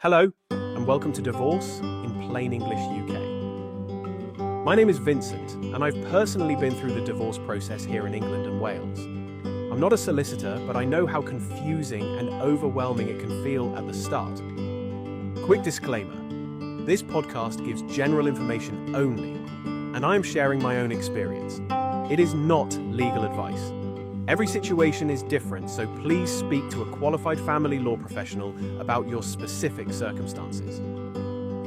Hello, and welcome to Divorce in Plain English UK. My name is Vincent, and I've personally been through the divorce process here in England and Wales. I'm not a solicitor, but I know how confusing and overwhelming it can feel at the start. Quick disclaimer, this podcast gives general information only, and I am sharing my own experience. It is not legal advice. Every situation is different, so please speak to a qualified family law professional about your specific circumstances.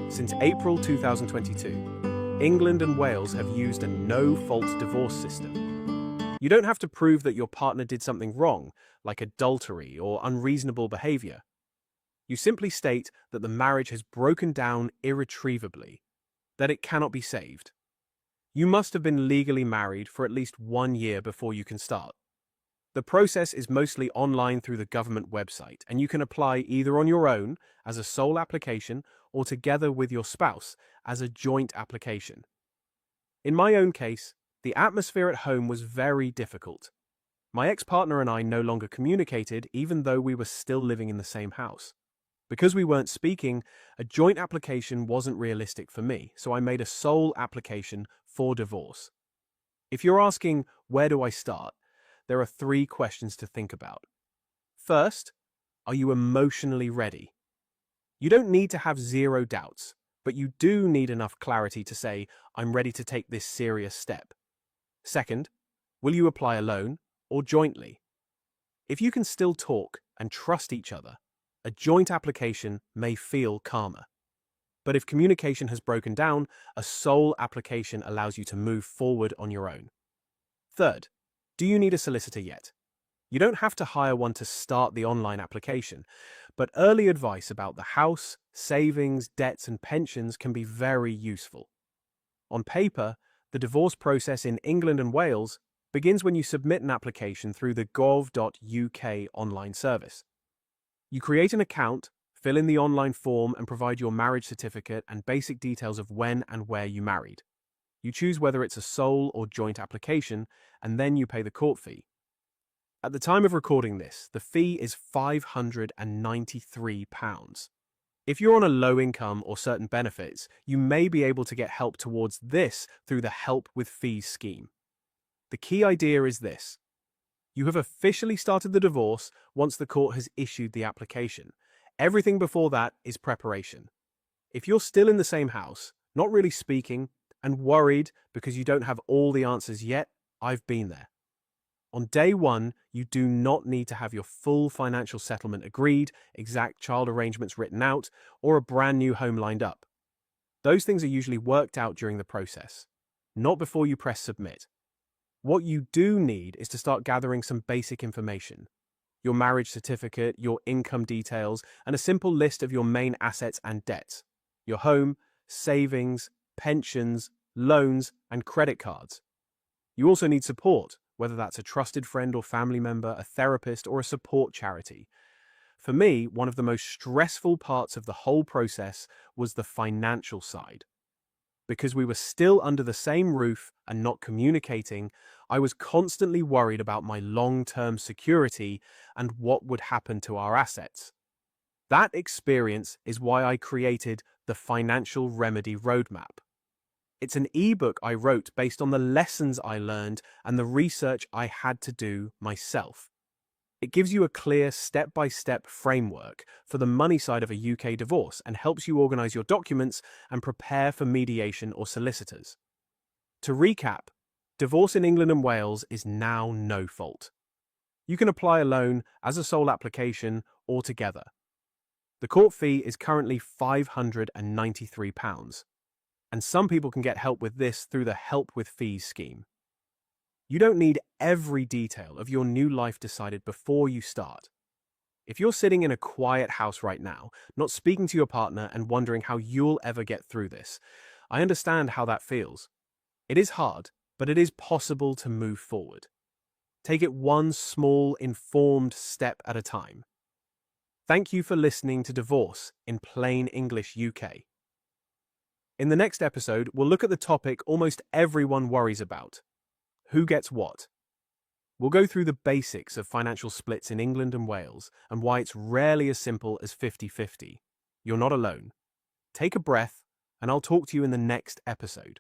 Since April 2022, England and Wales have used a no-fault divorce system. You don't have to prove that your partner did something wrong, like adultery or unreasonable behavior. You simply state that the marriage has broken down irretrievably, that it cannot be saved. You must have been legally married for at least 1 year before you can start. The process is mostly online through the government website, and you can apply either on your own as a sole application or together with your spouse as a joint application. In my own case, the atmosphere at home was very difficult. My ex-partner and I no longer communicated even though we were still living in the same house. Because we weren't speaking, a joint application wasn't realistic for me, so I made a sole application for divorce. If you're asking, where do I start? There are 3 questions to think about. First, are you emotionally ready? You don't need to have 0 doubts, but you do need enough clarity to say, I'm ready to take this serious step. Second, will you apply alone or jointly? If you can still talk and trust each other, a joint application may feel calmer. But if communication has broken down, a sole application allows you to move forward on your own. Third, do you need a solicitor yet? You don't have to hire one to start the online application, but early advice about the house, savings, debts, and pensions can be very useful. On paper, the divorce process in England and Wales begins when you submit an application through the gov.uk online service. You create an account, fill in the online form, and provide your marriage certificate and basic details of when and where you married. You choose whether it's a sole or joint application, and then you pay the court fee. At the time of recording this, the fee is £593. If you're on a low income or certain benefits, you may be able to get help towards this through the Help with Fees scheme. The key idea is this. You have officially started the divorce once the court has issued the application. Everything before that is preparation. If you're still in the same house, not really speaking, and worried because you don't have all the answers yet, I've been there. On day 1, you do not need to have your full financial settlement agreed, exact child arrangements written out, or a brand new home lined up. Those things are usually worked out during the process, not before you press submit. What you do need is to start gathering some basic information. Your marriage certificate, your income details, and a simple list of your main assets and debts. Your home, savings, pensions, loans, and credit cards. You also need support, whether that's a trusted friend or family member, a therapist, or a support charity. For me, one of the most stressful parts of the whole process was the financial side. Because we were still under the same roof and not communicating, I was constantly worried about my long-term security and what would happen to our assets. That experience is why I created the Financial Remedy Roadmap. It's an ebook I wrote based on the lessons I learned and the research I had to do myself. It gives you a clear step-by-step framework for the money side of a UK divorce and helps you organise your documents and prepare for mediation or solicitors. To recap, divorce in England and Wales is now no fault. You can apply alone, as a sole application, or together. The court fee is currently £593, and some people can get help with this through the Help with Fees scheme. You don't need every detail of your new life decided before you start. If you're sitting in a quiet house right now, not speaking to your partner and wondering how you'll ever get through this, I understand how that feels. It is hard, but it is possible to move forward. Take it one small, informed step at a time. Thank you for listening to Divorce in Plain English UK. In the next episode, we'll look at the topic almost everyone worries about. Who gets what? We'll go through the basics of financial splits in England and Wales and why it's rarely as simple as 50-50. you're not alone. Take a breath, and I'll talk to you in the next episode.